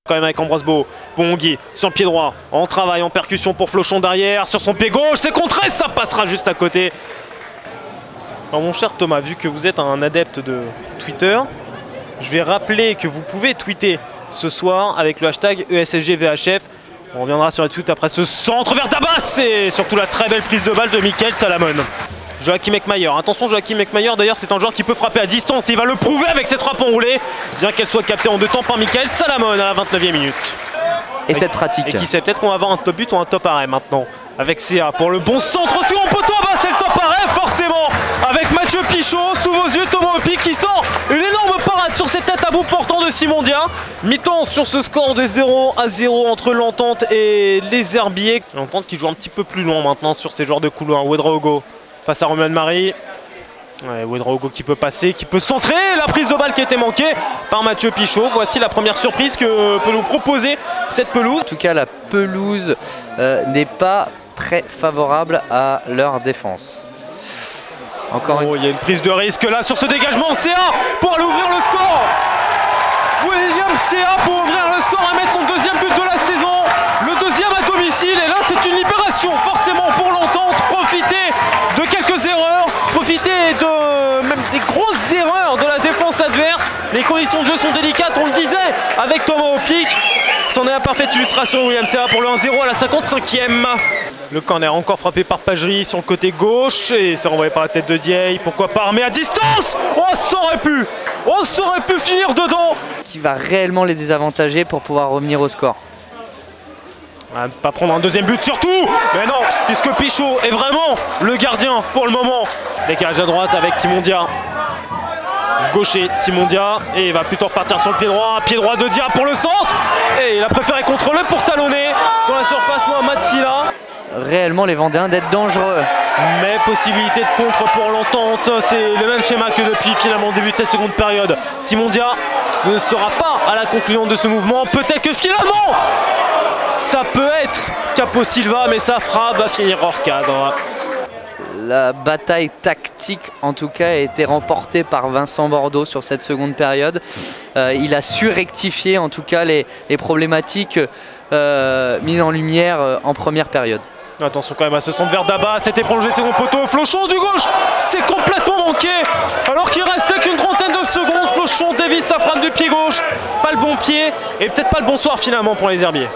Quand même avec Ambroise Beau, Pongui sur le pied droit, en travail, en percussion pour Flochon derrière, sur son pied gauche, c'est contré, ça passera juste à côté. Alors mon cher Thomas, vu que vous êtes un adepte de Twitter, je vais rappeler que vous pouvez tweeter ce soir avec le hashtag ESSGVHF. On reviendra sur les tweets après ce centre vers Dabas et surtout la très belle prise de balle de Mickaël Salamon. Joachim Eckmayer, attention Joachim Eckmayer, d'ailleurs c'est un joueur qui peut frapper à distance et il va le prouver avec cette frappe enroulée, bien qu'elle soit captée en 2 temps par Mickaël Salamon à la 29e minute. Et cette pratique. Et qui sait, peut-être qu'on va avoir un top but ou un top arrêt maintenant. Avec CA pour le bon centre au second poteau, bah c'est le top arrêt forcément. Avec Mathieu Pichot, sous vos yeux Thomas Opic qui sort une énorme parade sur cette tête à bout portant de Simon Dia. Mi-temps sur ce score de 0-0 entre l'Entente et les Herbiers. L'Entente qui joue un petit peu plus loin maintenant sur ces joueurs de couloir. Ouedraogo face à Romain Marie. Ouais, Ouedraogo qui peut passer, qui peut centrer. La prise de balle qui a été manquée par Mathieu Pichot. Voici la première surprise que peut nous proposer cette pelouse. En tout cas, la pelouse n'est pas très favorable à leur défense. Encore il y a une prise de risque là sur ce dégagement. CA pour aller ouvrir le score. William CA pour ouvrir le score, à mettre son 2e but de la saison. Le 2e à domicile. Et là, c'est une libération forcément pour l'Entente. Profiter de quelques erreurs. Profiter de même des grosses erreurs de la défense adverse. Les conditions de jeu sont délicates, on le disait avec Thomas Opic. C'en est la parfaite illustration. William CA pour le 1-0 à la 55e. Le corner encore frappé par Pagerie sur le côté gauche et c'est renvoyé par la tête de Dieye. Pourquoi pas armé à distance. Oh, ça aurait pu. On aurait pu finir dedans. Qui va réellement les désavantager pour pouvoir revenir au score. Ne pas prendre un 2e but surtout. Mais non, puisque Pichot est vraiment le gardien pour le moment. Décalage à droite avec Simon Dia. Gaucher Simon Dia et il va plutôt repartir sur le pied droit de Dia pour le centre. Et il a préféré contrôler pour talonner dans la surface Mohamed Silla. Réellement les Vendéens d'être dangereux. Mais possibilité de contre pour l'Entente, c'est le même schéma que depuis finalement le début de cette seconde période. Simon Dia ne sera pas à la conclusion de ce mouvement. Peut-être que finalement, ça peut être Capo Silva, mais sa frappe va finir hors cadre. La bataille tactique en tout cas a été remportée par Vincent Bordeaux sur cette seconde période. Il a su rectifier en tout cas les problématiques mises en lumière en première période. Attention quand même à ce centre vers Dabas, c'était prolongé second poteau, Flochon du gauche, c'est complètement manqué. Alors qu'il restait qu'une trentaine de secondes, Flochon dévisse sa frappe du pied gauche, pas le bon pied et peut-être pas le bon soir finalement pour les Herbiers.